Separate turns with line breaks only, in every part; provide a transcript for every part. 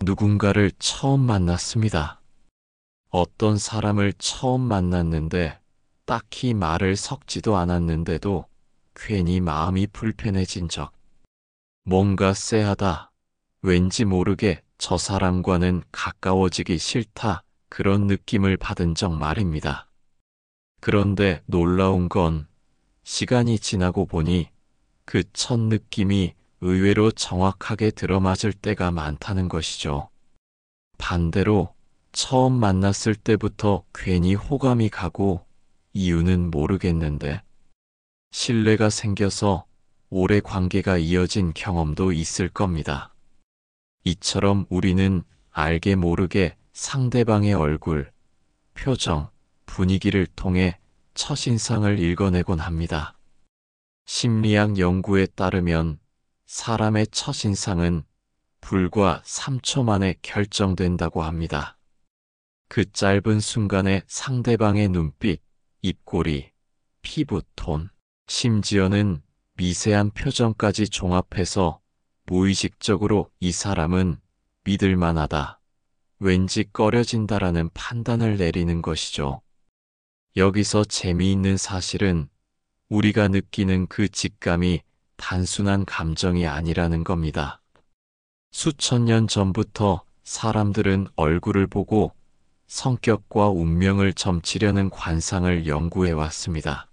누군가를 처음 만났습니다. 어떤 사람을 처음 만났는데 딱히 말을 섞지도 않았는데도 괜히 마음이 불편해진 적. 뭔가 쎄하다. 왠지 모르게 저 사람과는 가까워지기 싫다. 그런 느낌을 받은 적 말입니다. 그런데 놀라운 건 시간이 지나고 보니 그 첫 느낌이 의외로 정확하게 들어맞을 때가 많다는 것이죠. 반대로 처음 만났을 때부터 괜히 호감이 가고 이유는 모르겠는데 신뢰가 생겨서 오래 관계가 이어진 경험도 있을 겁니다. 이처럼 우리는 알게 모르게 상대방의 얼굴, 표정, 분위기를 통해 첫인상을 읽어내곤 합니다. 심리학 연구에 따르면 사람의 첫인상은 불과 3초 만에 결정된다고 합니다. 그 짧은 순간에 상대방의 눈빛, 입꼬리, 피부 톤, 심지어는 미세한 표정까지 종합해서 무의식적으로 이 사람은 믿을 만하다, 왠지 꺼려진다라는 판단을 내리는 것이죠. 여기서 재미있는 사실은 우리가 느끼는 그 직감이 단순한 감정이 아니라는 겁니다. 수천 년 전부터 사람들은 얼굴을 보고 성격과 운명을 점치려는 관상을 연구해 왔습니다.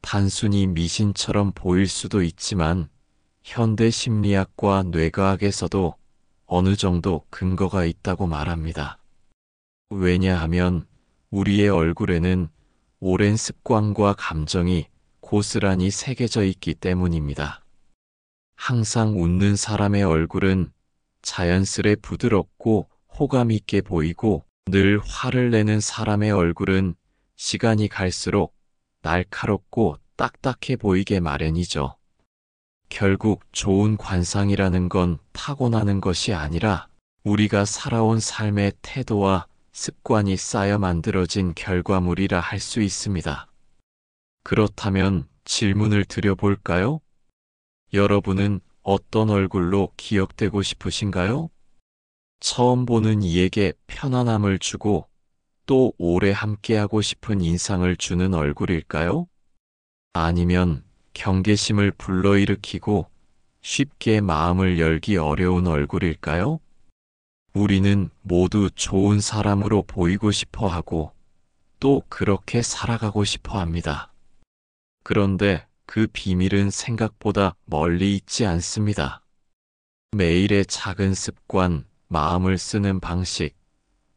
단순히 미신처럼 보일 수도 있지만 현대 심리학과 뇌과학에서도 어느 정도 근거가 있다고 말합니다. 왜냐하면 우리의 얼굴에는 오랜 습관과 감정이 고스란히 새겨져 있기 때문입니다. 항상 웃는 사람의 얼굴은 자연스레 부드럽고 호감 있게 보이고 늘 화를 내는 사람의 얼굴은 시간이 갈수록 날카롭고 딱딱해 보이게 마련이죠. 결국 좋은 관상이라는 건 타고나는 것이 아니라 우리가 살아온 삶의 태도와 습관이 쌓여 만들어진 결과물이라 할 수 있습니다. 그렇다면 질문을 드려볼까요? 여러분은 어떤 얼굴로 기억되고 싶으신가요? 처음 보는 이에게 편안함을 주고 또 오래 함께하고 싶은 인상을 주는 얼굴일까요? 아니면 경계심을 불러일으키고 쉽게 마음을 열기 어려운 얼굴일까요? 우리는 모두 좋은 사람으로 보이고 싶어 하고 또 그렇게 살아가고 싶어 합니다. 그런데 그 비밀은 생각보다 멀리 있지 않습니다. 매일의 작은 습관, 마음을 쓰는 방식,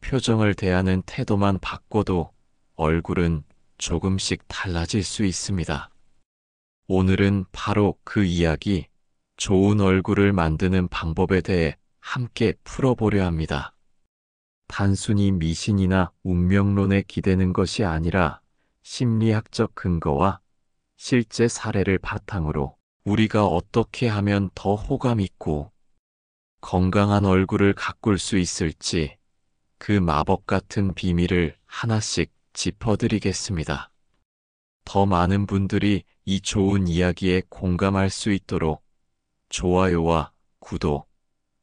표정을 대하는 태도만 바꿔도 얼굴은 조금씩 달라질 수 있습니다. 오늘은 바로 그 이야기, 좋은 얼굴을 만드는 방법에 대해 함께 풀어보려 합니다. 단순히 미신이나 운명론에 기대는 것이 아니라 심리학적 근거와 실제 사례를 바탕으로 우리가 어떻게 하면 더 호감 있고 건강한 얼굴을 가꿀 수 있을지 그 마법 같은 비밀을 하나씩 짚어드리겠습니다. 더 많은 분들이 이 좋은 이야기에 공감할 수 있도록 좋아요와 구독,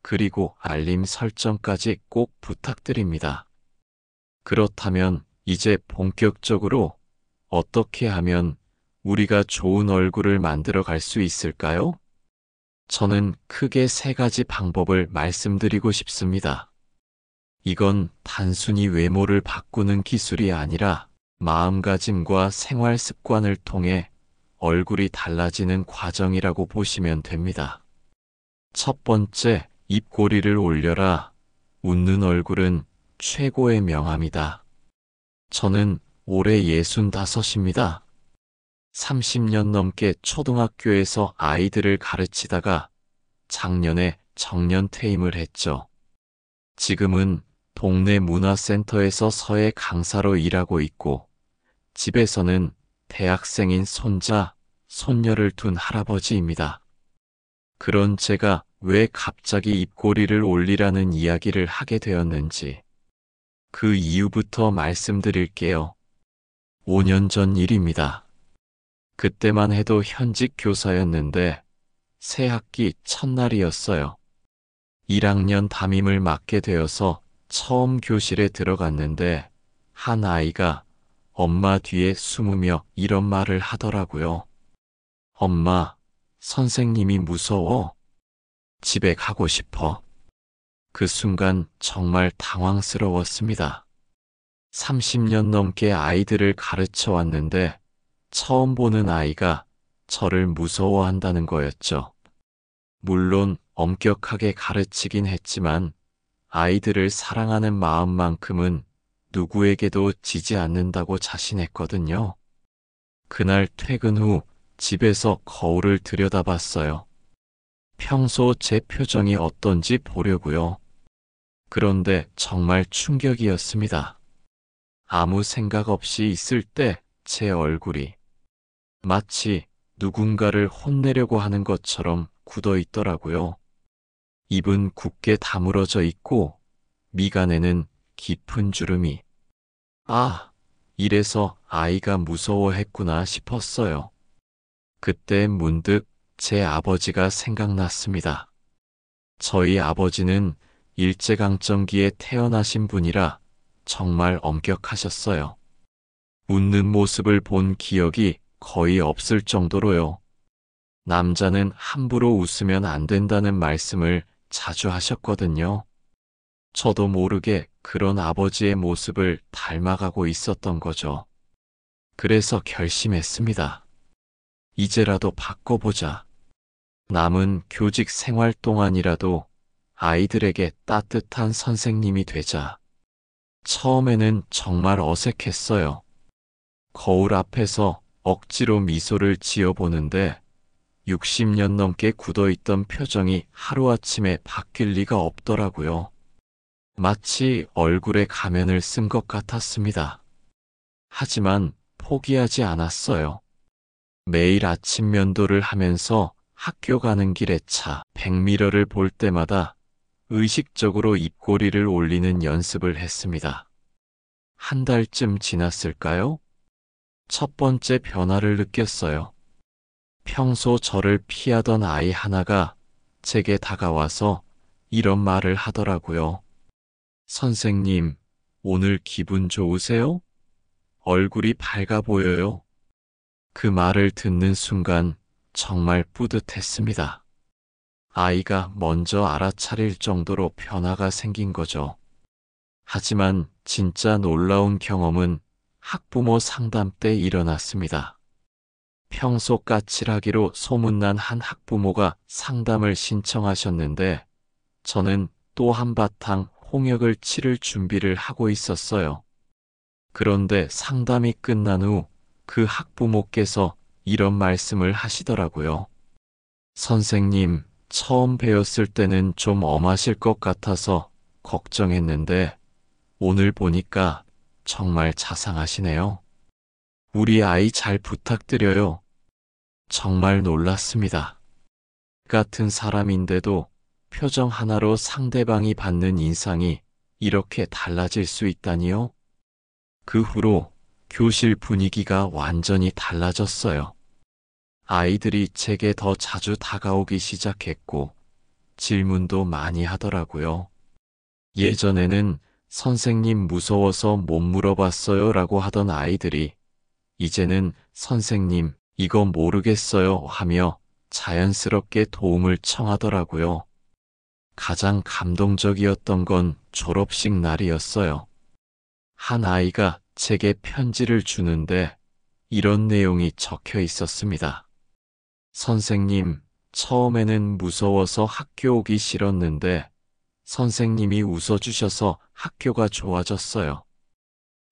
그리고 알림 설정까지 꼭 부탁드립니다. 그렇다면 이제 본격적으로 어떻게 하면 우리가 좋은 얼굴을 만들어 갈 수 있을까요? 저는 크게 세 가지 방법을 말씀드리고 싶습니다. 이건 단순히 외모를 바꾸는 기술이 아니라 마음가짐과 생활 습관을 통해 얼굴이 달라지는 과정이라고 보시면 됩니다. 첫 번째, 입꼬리를 올려라. 웃는 얼굴은 최고의 명함이다. 저는 올해 65입니다. 30년 넘게 초등학교에서 아이들을 가르치다가 작년에 정년 퇴임을 했죠. 지금은 동네 문화센터에서 서예 강사로 일하고 있고 집에서는 대학생인 손자, 손녀를 둔 할아버지입니다. 그런 제가 왜 갑자기 입꼬리를 올리라는 이야기를 하게 되었는지 그 이유부터 말씀드릴게요. 5년 전 일입니다. 그때만 해도 현직 교사였는데 새 학기 첫날이었어요. 1학년 담임을 맡게 되어서 처음 교실에 들어갔는데 한 아이가 엄마 뒤에 숨으며 이런 말을 하더라고요. 엄마, 선생님이 무서워. 집에 가고 싶어. 그 순간 정말 당황스러웠습니다. 30년 넘게 아이들을 가르쳐 왔는데 처음 보는 아이가 저를 무서워한다는 거였죠. 물론 엄격하게 가르치긴 했지만 아이들을 사랑하는 마음만큼은 누구에게도 지지 않는다고 자신했거든요. 그날 퇴근 후 집에서 거울을 들여다봤어요. 평소 제 표정이 어떤지 보려고요. 그런데 정말 충격이었습니다. 아무 생각 없이 있을 때 제 얼굴이 마치 누군가를 혼내려고 하는 것처럼 굳어 있더라고요. 입은 굳게 다물어져 있고 미간에는 깊은 주름이. 아, 이래서 아이가 무서워했구나 싶었어요. 그때 문득 제 아버지가 생각났습니다. 저희 아버지는 일제강점기에 태어나신 분이라 정말 엄격하셨어요. 웃는 모습을 본 기억이 거의 없을 정도로요. 남자는 함부로 웃으면 안 된다는 말씀을 자주 하셨거든요. 저도 모르게 그런 아버지의 모습을 닮아가고 있었던 거죠. 그래서 결심했습니다. 이제라도 바꿔보자. 남은 교직 생활 동안이라도 아이들에게 따뜻한 선생님이 되자. 처음에는 정말 어색했어요. 거울 앞에서 억지로 미소를 지어보는데 60년 넘게 굳어있던 표정이 하루아침에 바뀔 리가 없더라고요. 마치 얼굴에 가면을 쓴 것 같았습니다. 하지만 포기하지 않았어요. 매일 아침 면도를 하면서 학교 가는 길에 차, 백미러를 볼 때마다 의식적으로 입꼬리를 올리는 연습을 했습니다. 한 달쯤 지났을까요? 첫 번째 변화를 느꼈어요. 평소 저를 피하던 아이 하나가 제게 다가와서 이런 말을 하더라고요. 선생님, 오늘 기분 좋으세요? 얼굴이 밝아 보여요. 그 말을 듣는 순간 정말 뿌듯했습니다. 아이가 먼저 알아차릴 정도로 변화가 생긴 거죠. 하지만 진짜 놀라운 경험은 학부모 상담 때 일어났습니다. 평소 까칠하기로 소문난 한 학부모가 상담을 신청하셨는데 저는 또 한바탕 홍역을 치를 준비를 하고 있었어요. 그런데 상담이 끝난 후 그 학부모께서 이런 말씀을 하시더라고요. 선생님, 처음 배웠을 때는 좀 엄하실 것 같아서 걱정했는데 오늘 보니까 정말 자상하시네요. 우리 아이 잘 부탁드려요. 정말 놀랐습니다. 같은 사람인데도 표정 하나로 상대방이 받는 인상이 이렇게 달라질 수 있다니요? 그 후로 교실 분위기가 완전히 달라졌어요. 아이들이 제게 더 자주 다가오기 시작했고 질문도 많이 하더라고요. 예전에는 선생님 무서워서 못 물어봤어요 라고 하던 아이들이 이제는 선생님 이거 모르겠어요 하며 자연스럽게 도움을 청하더라고요. 가장 감동적이었던 건 졸업식 날이었어요. 한 아이가 제게 편지를 주는데 이런 내용이 적혀 있었습니다. 선생님, 처음에는 무서워서 학교 오기 싫었는데 선생님이 웃어주셔서 학교가 좋아졌어요.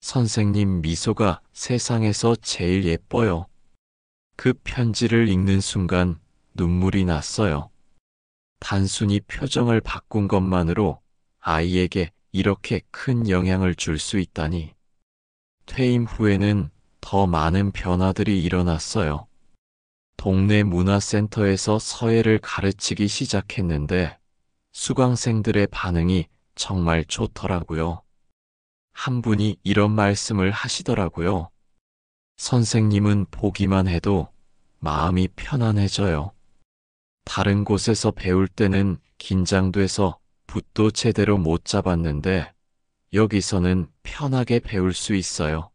선생님 미소가 세상에서 제일 예뻐요. 그 편지를 읽는 순간 눈물이 났어요. 단순히 표정을 바꾼 것만으로 아이에게 이렇게 큰 영향을 줄 수 있다니. 퇴임 후에는 더 많은 변화들이 일어났어요. 동네 문화센터에서 서예를 가르치기 시작했는데 수강생들의 반응이 정말 좋더라고요. 한 분이 이런 말씀을 하시더라고요. 선생님은 보기만 해도 마음이 편안해져요. 다른 곳에서 배울 때는 긴장돼서 붓도 제대로 못 잡았는데 여기서는 편하게 배울 수 있어요.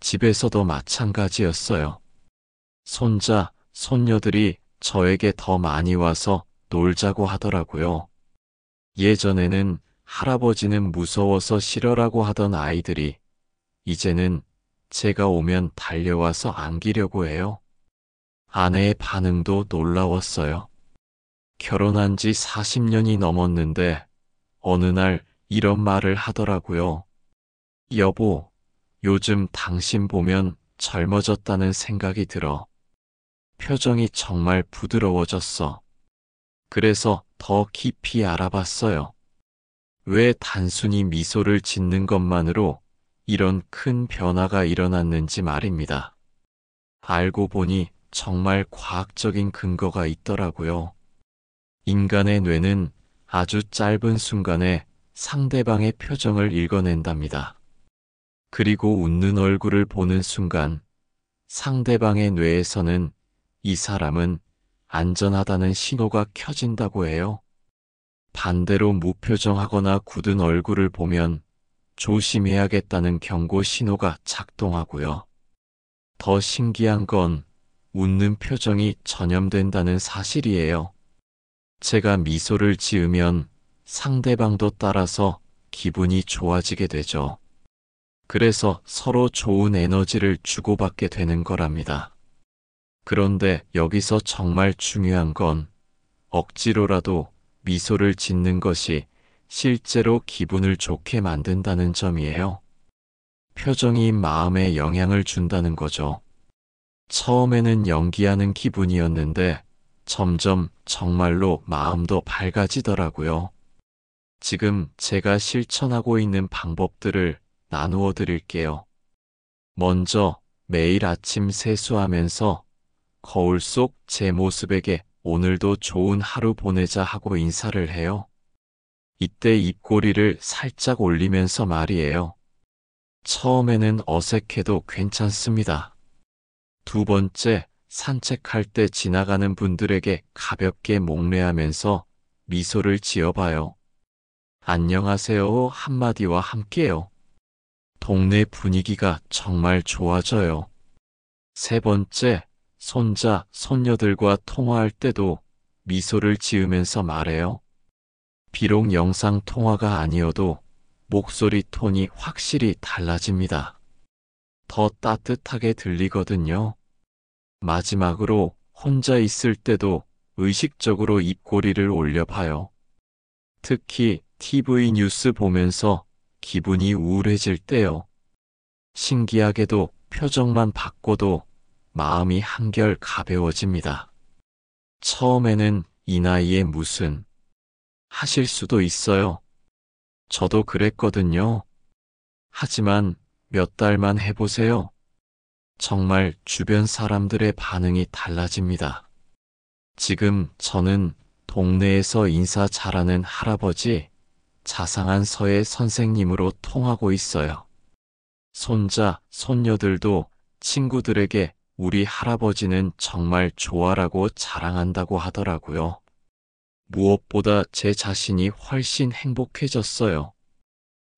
집에서도 마찬가지였어요. 손자, 손녀들이 저에게 더 많이 와서 놀자고 하더라고요. 예전에는 할아버지는 무서워서 싫어라고 하던 아이들이 이제는 제가 오면 달려와서 안기려고 해요. 아내의 반응도 놀라웠어요. 결혼한 지 40년이 넘었는데 어느 날 이런 말을 하더라고요. 여보, 요즘 당신 보면 젊어졌다는 생각이 들어. 표정이 정말 부드러워졌어. 그래서 더 깊이 알아봤어요. 왜 단순히 미소를 짓는 것만으로 이런 큰 변화가 일어났는지 말입니다. 알고 보니 정말 과학적인 근거가 있더라고요. 인간의 뇌는 아주 짧은 순간에 상대방의 표정을 읽어낸답니다. 그리고 웃는 얼굴을 보는 순간 상대방의 뇌에서는 이 사람은 안전하다는 신호가 켜진다고 해요. 반대로 무표정하거나 굳은 얼굴을 보면 조심해야겠다는 경고 신호가 작동하고요. 더 신기한 건 웃는 표정이 전염된다는 사실이에요. 제가 미소를 지으면 상대방도 따라서 기분이 좋아지게 되죠. 그래서 서로 좋은 에너지를 주고받게 되는 거랍니다. 그런데 여기서 정말 중요한 건 억지로라도 미소를 짓는 것이 실제로 기분을 좋게 만든다는 점이에요. 표정이 마음에 영향을 준다는 거죠. 처음에는 연기하는 기분이었는데 점점 정말로 마음도 밝아지더라고요. 지금 제가 실천하고 있는 방법들을 나누어 드릴게요. 먼저 매일 아침 세수하면서 거울 속 제 모습에게 오늘도 좋은 하루 보내자 하고 인사를 해요. 이때 입꼬리를 살짝 올리면서 말이에요. 처음에는 어색해도 괜찮습니다. 두 번째, 산책할 때 지나가는 분들에게 가볍게 목례하면서 미소를 지어봐요. 안녕하세요 한마디와 함께요. 동네 분위기가 정말 좋아져요. 세 번째, 손자, 손녀들과 통화할 때도 미소를 지으면서 말해요. 비록 영상 통화가 아니어도 목소리 톤이 확실히 달라집니다. 더 따뜻하게 들리거든요. 마지막으로 혼자 있을 때도 의식적으로 입꼬리를 올려봐요. 특히 TV 뉴스 보면서 기분이 우울해질 때요. 신기하게도 표정만 바꿔도 마음이 한결 가벼워집니다. 처음에는 이 나이에 무슨 하실 수도 있어요. 저도 그랬거든요. 하지만 몇 달만 해보세요. 정말 주변 사람들의 반응이 달라집니다. 지금 저는 동네에서 인사 잘하는 할아버지, 자상한 서예 선생님으로 통하고 있어요. 손자, 손녀들도 친구들에게 우리 할아버지는 정말 좋아라고 자랑한다고 하더라고요. 무엇보다 제 자신이 훨씬 행복해졌어요.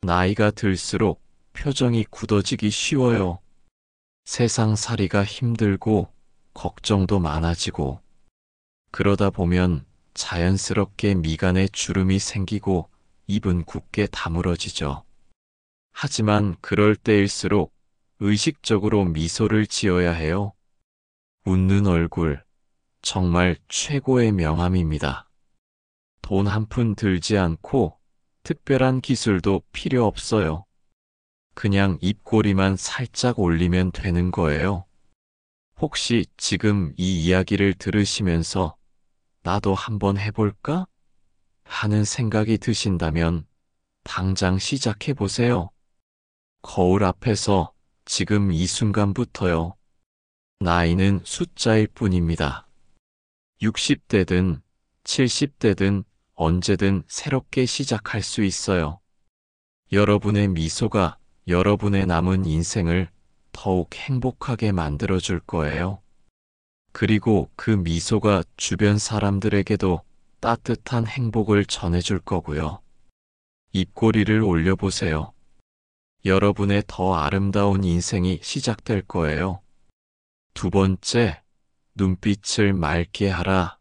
나이가 들수록 표정이 굳어지기 쉬워요. 세상살이가 힘들고 걱정도 많아지고 그러다 보면 자연스럽게 미간에 주름이 생기고 입은 굳게 다물어지죠. 하지만 그럴 때일수록 의식적으로 미소를 지어야 해요. 웃는 얼굴, 정말 최고의 명함입니다. 돈 한 푼 들지 않고 특별한 기술도 필요 없어요. 그냥 입꼬리만 살짝 올리면 되는 거예요. 혹시 지금 이 이야기를 들으시면서 나도 한번 해볼까? 하는 생각이 드신다면 당장 시작해 보세요. 거울 앞에서 지금 이 순간부터요. 나이는 숫자일 뿐입니다. 60대든 70대든 언제든 새롭게 시작할 수 있어요. 여러분의 미소가 여러분의 남은 인생을 더욱 행복하게 만들어줄 거예요. 그리고 그 미소가 주변 사람들에게도 따뜻한 행복을 전해줄 거고요. 입꼬리를 올려보세요. 여러분의 더 아름다운 인생이 시작될 거예요. 두 번째, 눈빛을 맑게 하라.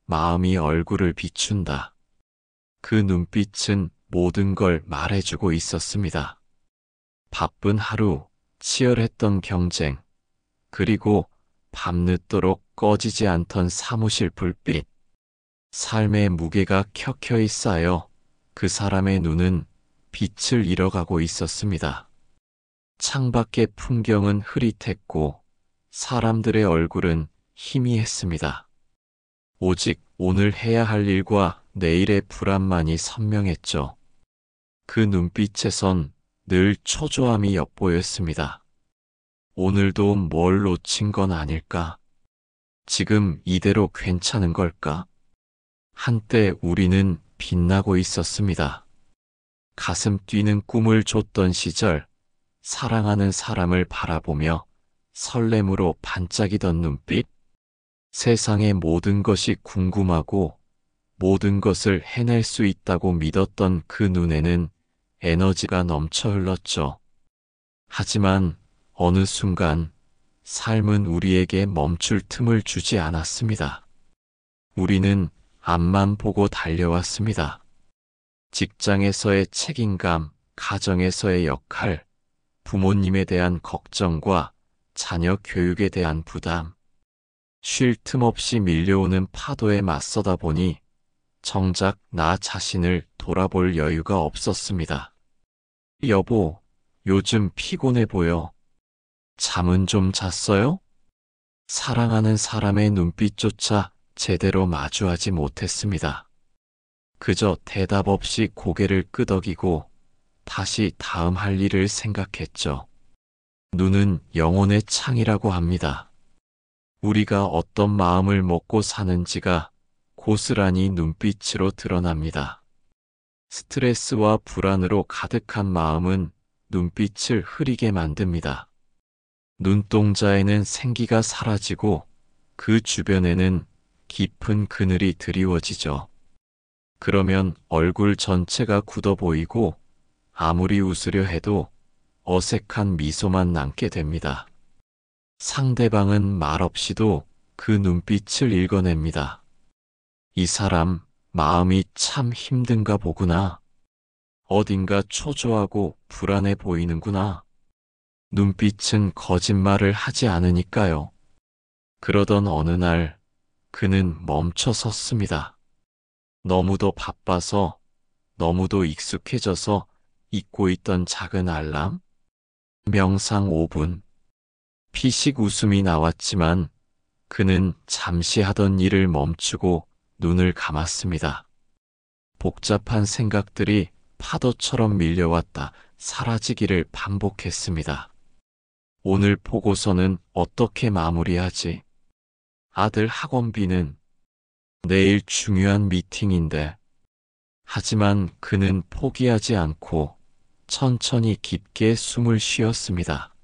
마음이 얼굴을 비춘다. 그 눈빛은 모든 걸 말해주고 있었습니다. 바쁜 하루, 치열했던 경쟁, 그리고 밤늦도록 꺼지지 않던 사무실 불빛. 삶의 무게가 켜켜이 쌓여 그 사람의 눈은 빛을 잃어가고 있었습니다. 창밖의 풍경은 흐릿했고 사람들의 얼굴은 희미했습니다. 오직 오늘 해야 할 일과 내일의 불안만이 선명했죠. 그 눈빛에선 늘 초조함이 엿보였습니다. 오늘도 뭘 놓친 건 아닐까? 지금 이대로 괜찮은 걸까? 한때 우리는 빛나고 있었습니다. 가슴 뛰는 꿈을 줬던 시절, 사랑하는 사람을 바라보며 설렘으로 반짝이던 눈빛, 세상의 모든 것이 궁금하고 모든 것을 해낼 수 있다고 믿었던 그 눈에는 에너지가 넘쳐 흘렀죠. 하지만 어느 순간 삶은 우리에게 멈출 틈을 주지 않았습니다. 우리는 앞만 보고 달려왔습니다. 직장에서의 책임감, 가정에서의 역할, 부모님에 대한 걱정과 자녀 교육에 대한 부담, 쉴 틈 없이 밀려오는 파도에 맞서다 보니 정작 나 자신을 돌아볼 여유가 없었습니다. 여보, 요즘 피곤해 보여. 잠은 좀 잤어요? 사랑하는 사람의 눈빛조차 제대로 마주하지 못했습니다. 그저 대답 없이 고개를 끄덕이고 다시 다음 할 일을 생각했죠. 눈은 영혼의 창이라고 합니다. 우리가 어떤 마음을 먹고 사는지가 고스란히 눈빛으로 드러납니다. 스트레스와 불안으로 가득한 마음은 눈빛을 흐리게 만듭니다. 눈동자에는 생기가 사라지고 그 주변에는 깊은 그늘이 드리워지죠. 그러면 얼굴 전체가 굳어 보이고 아무리 웃으려 해도 어색한 미소만 남게 됩니다. 상대방은 말없이도 그 눈빛을 읽어냅니다. 이 사람 마음이 참 힘든가 보구나. 어딘가 초조하고 불안해 보이는구나. 눈빛은 거짓말을 하지 않으니까요. 그러던 어느 날 그는 멈춰 섰습니다. 너무도 바빠서, 너무도 익숙해져서 잊고 있던 작은 알람? 명상 5분. 피식 웃음이 나왔지만 그는 잠시 하던 일을 멈추고 눈을 감았습니다. 복잡한 생각들이 파도처럼 밀려왔다 사라지기를 반복했습니다. 오늘 보고서는 어떻게 마무리하지? 아들 학원비는? 내일 중요한 미팅인데. 하지만 그는 포기하지 않고 천천히 깊게 숨을 쉬었습니다.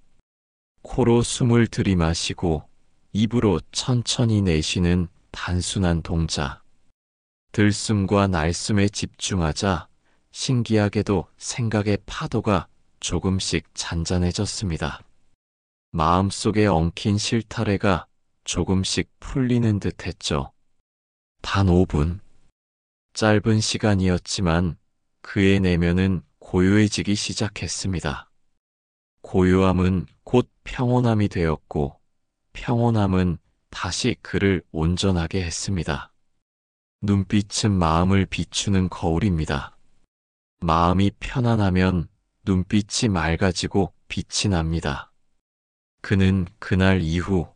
코로 숨을 들이마시고 입으로 천천히 내쉬는 단순한 동작. 들숨과 날숨에 집중하자 신기하게도 생각의 파도가 조금씩 잔잔해졌습니다. 마음속에 엉킨 실타래가 조금씩 풀리는 듯 했죠. 단 5분. 짧은 시간이었지만 그의 내면은 고요해지기 시작했습니다. 고요함은 곧 평온함이 되었고 평온함은 다시 그를 온전하게 했습니다. 눈빛은 마음을 비추는 거울입니다. 마음이 편안하면 눈빛이 맑아지고 빛이 납니다. 그는 그날 이후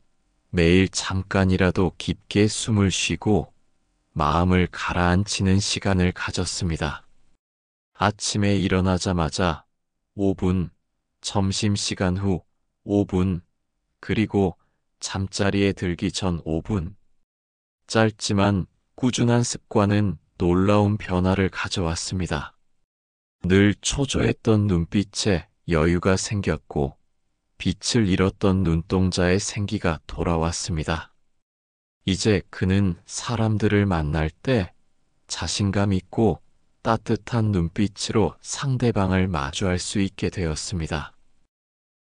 매일 잠깐이라도 깊게 숨을 쉬고 마음을 가라앉히는 시간을 가졌습니다. 아침에 일어나자마자 5분, 점심시간 후 5분, 그리고 잠자리에 들기 전 5분. 짧지만 꾸준한 습관은 놀라운 변화를 가져왔습니다. 늘 초조했던 눈빛에 여유가 생겼고 빛을 잃었던 눈동자의 생기가 돌아왔습니다. 이제 그는 사람들을 만날 때 자신감 있고 따뜻한 눈빛으로 상대방을 마주할 수 있게 되었습니다.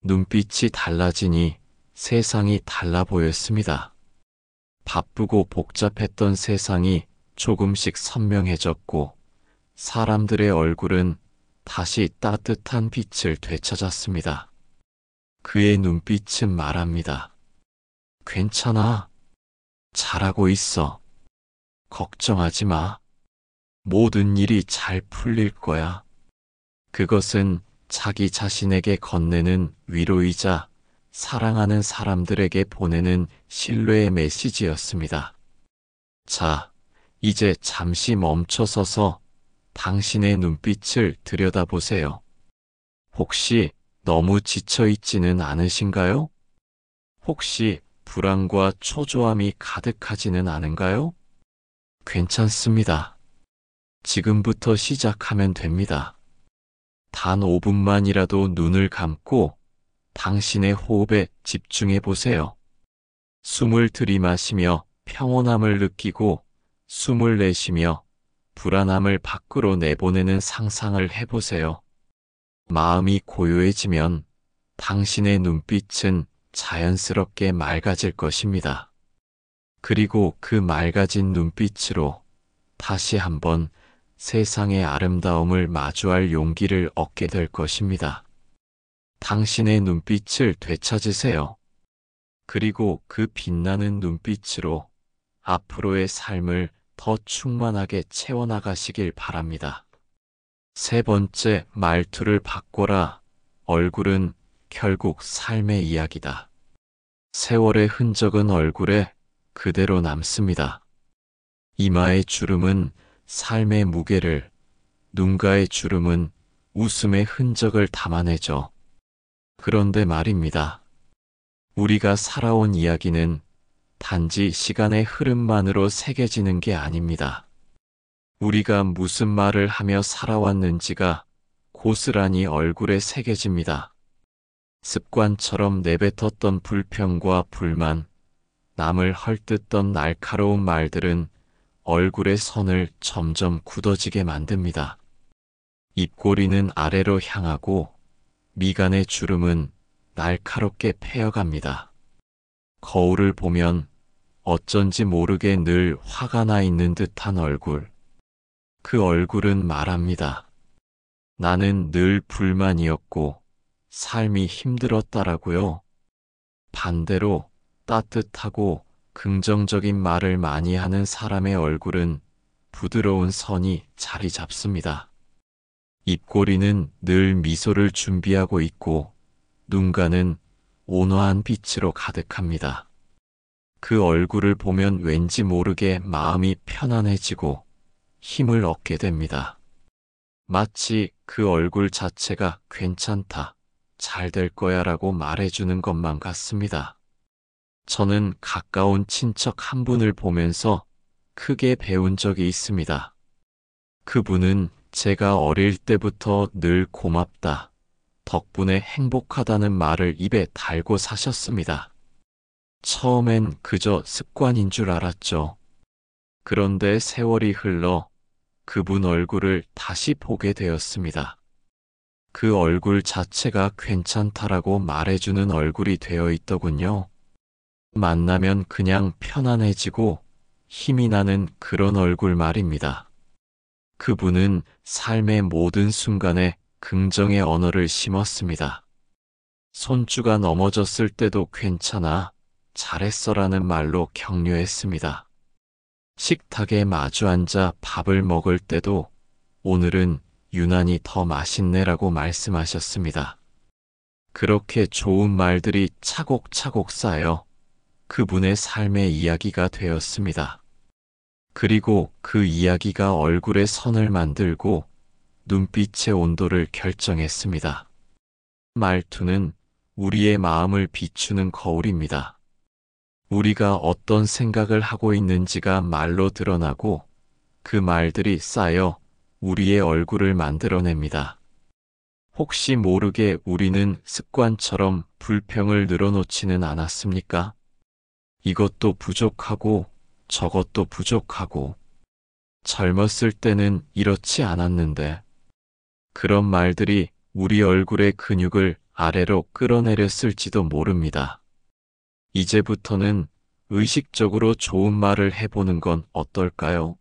눈빛이 달라지니 세상이 달라 보였습니다. 바쁘고 복잡했던 세상이 조금씩 선명해졌고 사람들의 얼굴은 다시 따뜻한 빛을 되찾았습니다. 그의 눈빛은 말합니다. 괜찮아. 잘하고 있어. 걱정하지 마. 모든 일이 잘 풀릴 거야. 그것은 자기 자신에게 건네는 위로이자 사랑하는 사람들에게 보내는 신뢰의 메시지였습니다. 자, 이제 잠시 멈춰서서 당신의 눈빛을 들여다보세요. 혹시 너무 지쳐있지는 않으신가요? 혹시 불안과 초조함이 가득하지는 않은가요? 괜찮습니다. 지금부터 시작하면 됩니다. 단 5분만이라도 눈을 감고 당신의 호흡에 집중해 보세요. 숨을 들이마시며 평온함을 느끼고 숨을 내쉬며 불안함을 밖으로 내보내는 상상을 해보세요. 마음이 고요해지면 당신의 눈빛은 자연스럽게 맑아질 것입니다. 그리고 그 맑아진 눈빛으로 다시 한번 세상의 아름다움을 마주할 용기를 얻게 될 것입니다. 당신의 눈빛을 되찾으세요. 그리고 그 빛나는 눈빛으로 앞으로의 삶을 더 충만하게 채워나가시길 바랍니다. 세 번째, 말투를 바꿔라. 얼굴은 결국 삶의 이야기다. 세월의 흔적은 얼굴에 그대로 남습니다. 이마의 주름은 삶의 무게를, 눈가의 주름은 웃음의 흔적을 담아내죠. 그런데 말입니다. 우리가 살아온 이야기는 단지 시간의 흐름만으로 새겨지는 게 아닙니다. 우리가 무슨 말을 하며 살아왔는지가 고스란히 얼굴에 새겨집니다. 습관처럼 내뱉었던 불평과 불만, 남을 헐뜯던 날카로운 말들은 얼굴의 선을 점점 굳어지게 만듭니다. 입꼬리는 아래로 향하고 미간의 주름은 날카롭게 패여갑니다. 거울을 보면 어쩐지 모르게 늘 화가 나 있는 듯한 얼굴. 그 얼굴은 말합니다. 나는 늘 불만이었고 삶이 힘들었다라고요. 반대로 따뜻하고 긍정적인 말을 많이 하는 사람의 얼굴은 부드러운 선이 자리 잡습니다. 입꼬리는 늘 미소를 준비하고 있고 눈가는 온화한 빛으로 가득합니다. 그 얼굴을 보면 왠지 모르게 마음이 편안해지고 힘을 얻게 됩니다. 마치 그 얼굴 자체가 괜찮다, 잘 될 거야 라고 말해주는 것만 같습니다. 저는 가까운 친척 한 분을 보면서 크게 배운 적이 있습니다. 그분은 제가 어릴 때부터 늘 고맙다, 덕분에 행복하다는 말을 입에 달고 사셨습니다. 처음엔 그저 습관인 줄 알았죠. 그런데 세월이 흘러 그분 얼굴을 다시 보게 되었습니다. 그 얼굴 자체가 괜찮다라고 말해주는 얼굴이 되어 있더군요. 만나면 그냥 편안해지고 힘이 나는 그런 얼굴 말입니다. 그분은 삶의 모든 순간에 긍정의 언어를 심었습니다. 손주가 넘어졌을 때도 괜찮아, 잘했어라는 말로 격려했습니다. 식탁에 마주 앉아 밥을 먹을 때도 오늘은 유난히 더 맛있네라고 말씀하셨습니다. 그렇게 좋은 말들이 차곡차곡 쌓여 그분의 삶의 이야기가 되었습니다. 그리고 그 이야기가 얼굴의 선을 만들고 눈빛의 온도를 결정했습니다. 말투는 우리의 마음을 비추는 거울입니다. 우리가 어떤 생각을 하고 있는지가 말로 드러나고 그 말들이 쌓여 우리의 얼굴을 만들어냅니다. 혹시 모르게 우리는 습관처럼 불평을 늘어놓지는 않았습니까? 이것도 부족하고 저것도 부족하고 젊었을 때는 이렇지 않았는데. 그런 말들이 우리 얼굴의 근육을 아래로 끌어내렸을지도 모릅니다. 이제부터는 의식적으로 좋은 말을 해보는 건 어떨까요?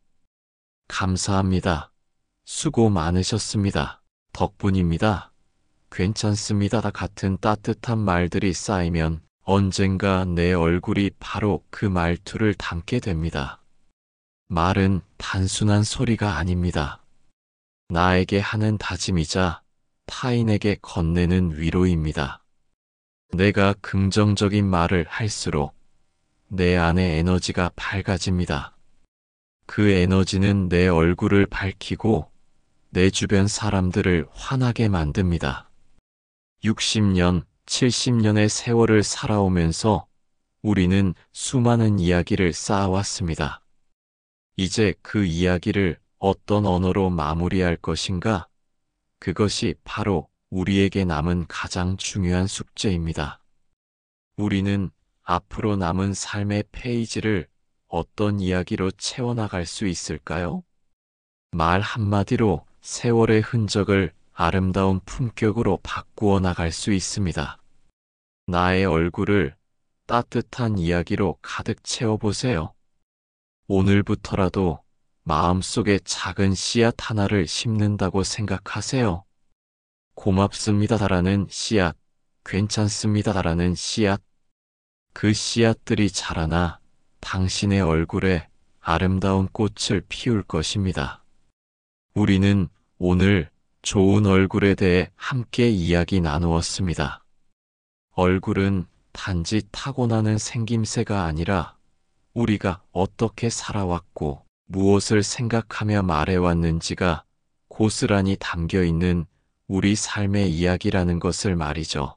감사합니다. 수고 많으셨습니다. 덕분입니다. 괜찮습니다. 다 같은 따뜻한 말들이 쌓이면 언젠가 내 얼굴이 바로 그 말투를 담게 됩니다. 말은 단순한 소리가 아닙니다. 나에게 하는 다짐이자 타인에게 건네는 위로입니다. 내가 긍정적인 말을 할수록 내 안의 에너지가 밝아집니다. 그 에너지는 내 얼굴을 밝히고 내 주변 사람들을 환하게 만듭니다. 60년, 70년의 세월을 살아오면서 우리는 수많은 이야기를 쌓아왔습니다. 이제 그 이야기를 어떤 언어로 마무리할 것인가? 그것이 바로 우리에게 남은 가장 중요한 숙제입니다. 우리는 앞으로 남은 삶의 페이지를 어떤 이야기로 채워나갈 수 있을까요? 말 한마디로 세월의 흔적을 아름다운 품격으로 바꾸어 나갈 수 있습니다. 나의 얼굴을 따뜻한 이야기로 가득 채워보세요. 오늘부터라도 마음속에 작은 씨앗 하나를 심는다고 생각하세요. 고맙습니다라는 씨앗, 괜찮습니다라는 씨앗, 그 씨앗들이 자라나 당신의 얼굴에 아름다운 꽃을 피울 것입니다. 우리는 오늘 좋은 얼굴에 대해 함께 이야기 나누었습니다. 얼굴은 단지 타고나는 생김새가 아니라 우리가 어떻게 살아왔고 무엇을 생각하며 말해왔는지가 고스란히 담겨있는 우리 삶의 이야기라는 것을 말이죠.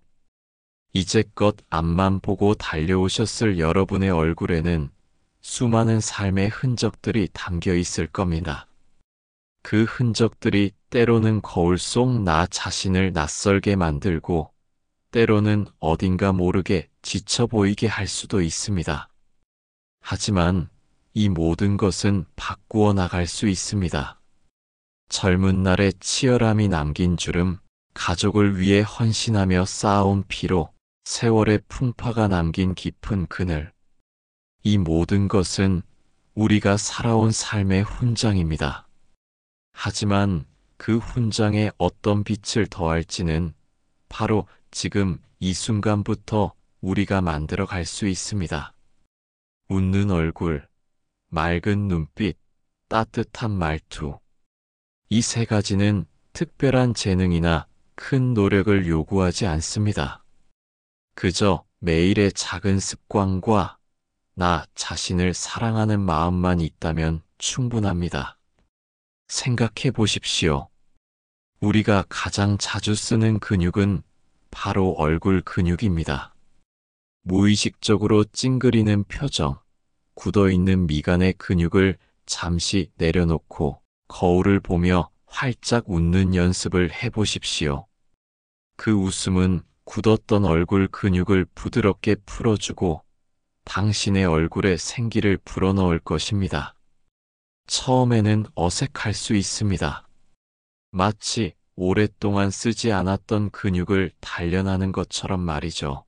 이제껏 앞만 보고 달려오셨을 여러분의 얼굴에는 수많은 삶의 흔적들이 담겨 있을 겁니다. 그 흔적들이 때로는 거울 속 나 자신을 낯설게 만들고 때로는 어딘가 모르게 지쳐 보이게 할 수도 있습니다. 하지만 이 모든 것은 바꾸어 나갈 수 있습니다. 젊은 날의 치열함이 남긴 주름, 가족을 위해 헌신하며 쌓아온 피로, 세월의 풍파가 남긴 깊은 그늘. 이 모든 것은 우리가 살아온 삶의 훈장입니다. 하지만 그 훈장에 어떤 빛을 더할지는 바로 지금 이 순간부터 우리가 만들어 갈 수 있습니다. 웃는 얼굴, 맑은 눈빛, 따뜻한 말투. 이 세 가지는 특별한 재능이나 큰 노력을 요구하지 않습니다. 그저 매일의 작은 습관과 나 자신을 사랑하는 마음만 있다면 충분합니다. 생각해 보십시오. 우리가 가장 자주 쓰는 근육은 바로 얼굴 근육입니다. 무의식적으로 찡그리는 표정, 굳어있는 미간의 근육을 잠시 내려놓고 거울을 보며 활짝 웃는 연습을 해보십시오. 그 웃음은 굳었던 얼굴 근육을 부드럽게 풀어주고 당신의 얼굴에 생기를 불어넣을 것입니다. 처음에는 어색할 수 있습니다. 마치 오랫동안 쓰지 않았던 근육을 단련하는 것처럼 말이죠.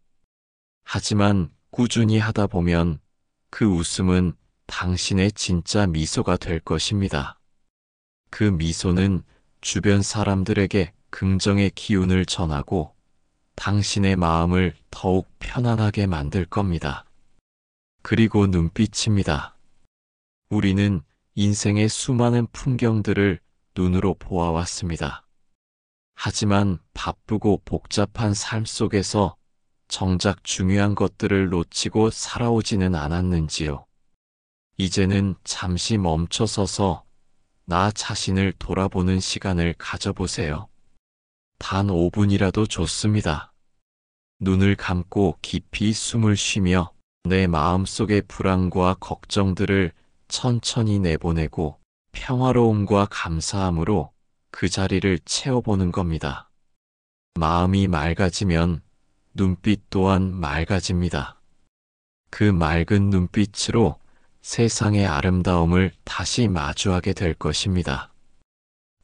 하지만 꾸준히 하다 보면 그 웃음은 당신의 진짜 미소가 될 것입니다. 그 미소는 주변 사람들에게 긍정의 기운을 전하고 당신의 마음을 더욱 편안하게 만들 겁니다. 그리고 눈빛입니다. 우리는 인생의 수많은 풍경들을 눈으로 보아왔습니다. 하지만 바쁘고 복잡한 삶 속에서 정작 중요한 것들을 놓치고 살아오지는 않았는지요. 이제는 잠시 멈춰서서 나 자신을 돌아보는 시간을 가져보세요. 단 5분이라도 좋습니다. 눈을 감고 깊이 숨을 쉬며 내 마음속의 불안과 걱정들을 천천히 내보내고 평화로움과 감사함으로 그 자리를 채워보는 겁니다. 마음이 맑아지면 눈빛 또한 맑아집니다. 그 맑은 눈빛으로 세상의 아름다움을 다시 마주하게 될 것입니다.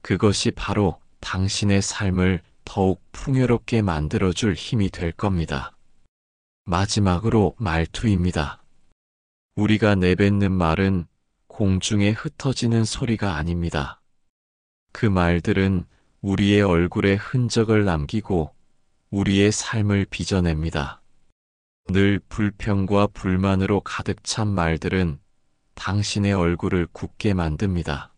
그것이 바로 당신의 삶을 더욱 풍요롭게 만들어줄 힘이 될 겁니다. 마지막으로 말투입니다. 우리가 내뱉는 말은 공중에 흩어지는 소리가 아닙니다. 그 말들은 우리의 얼굴에 흔적을 남기고 우리의 삶을 빚어냅니다. 늘 불평과 불만으로 가득 찬 말들은 당신의 얼굴을 굳게 만듭니다.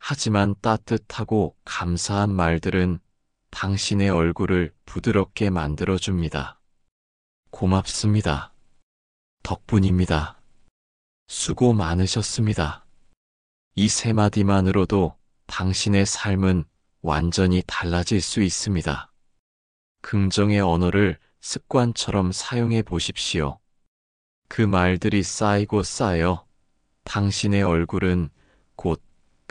하지만 따뜻하고 감사한 말들은 당신의 얼굴을 부드럽게 만들어줍니다. 고맙습니다. 덕분입니다. 수고 많으셨습니다. 이 세 마디만으로도 당신의 삶은 완전히 달라질 수 있습니다. 긍정의 언어를 습관처럼 사용해 보십시오. 그 말들이 쌓이고 쌓여 당신의 얼굴은 곧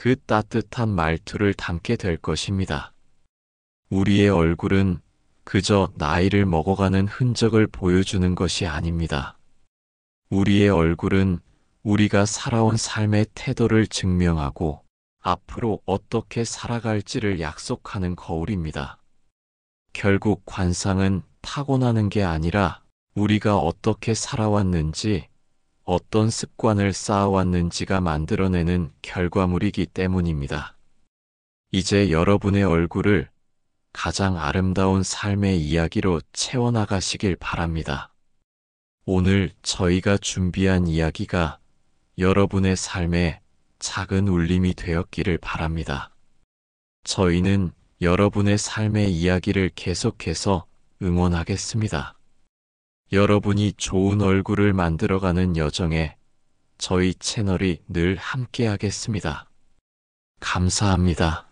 그 따뜻한 말투를 담게 될 것입니다. 우리의 얼굴은 그저 나이를 먹어가는 흔적을 보여주는 것이 아닙니다. 우리의 얼굴은 우리가 살아온 삶의 태도를 증명하고 앞으로 어떻게 살아갈지를 약속하는 거울입니다. 결국 관상은 타고나는 게 아니라 우리가 어떻게 살아왔는지, 어떤 습관을 쌓아왔는지가 만들어내는 결과물이기 때문입니다. 이제 여러분의 얼굴을 가장 아름다운 삶의 이야기로 채워나가시길 바랍니다. 오늘 저희가 준비한 이야기가 여러분의 삶에 작은 울림이 되었기를 바랍니다. 저희는 여러분의 삶의 이야기를 계속해서 응원하겠습니다. 여러분이 좋은 얼굴을 만들어가는 여정에 저희 채널이 늘 함께하겠습니다. 감사합니다.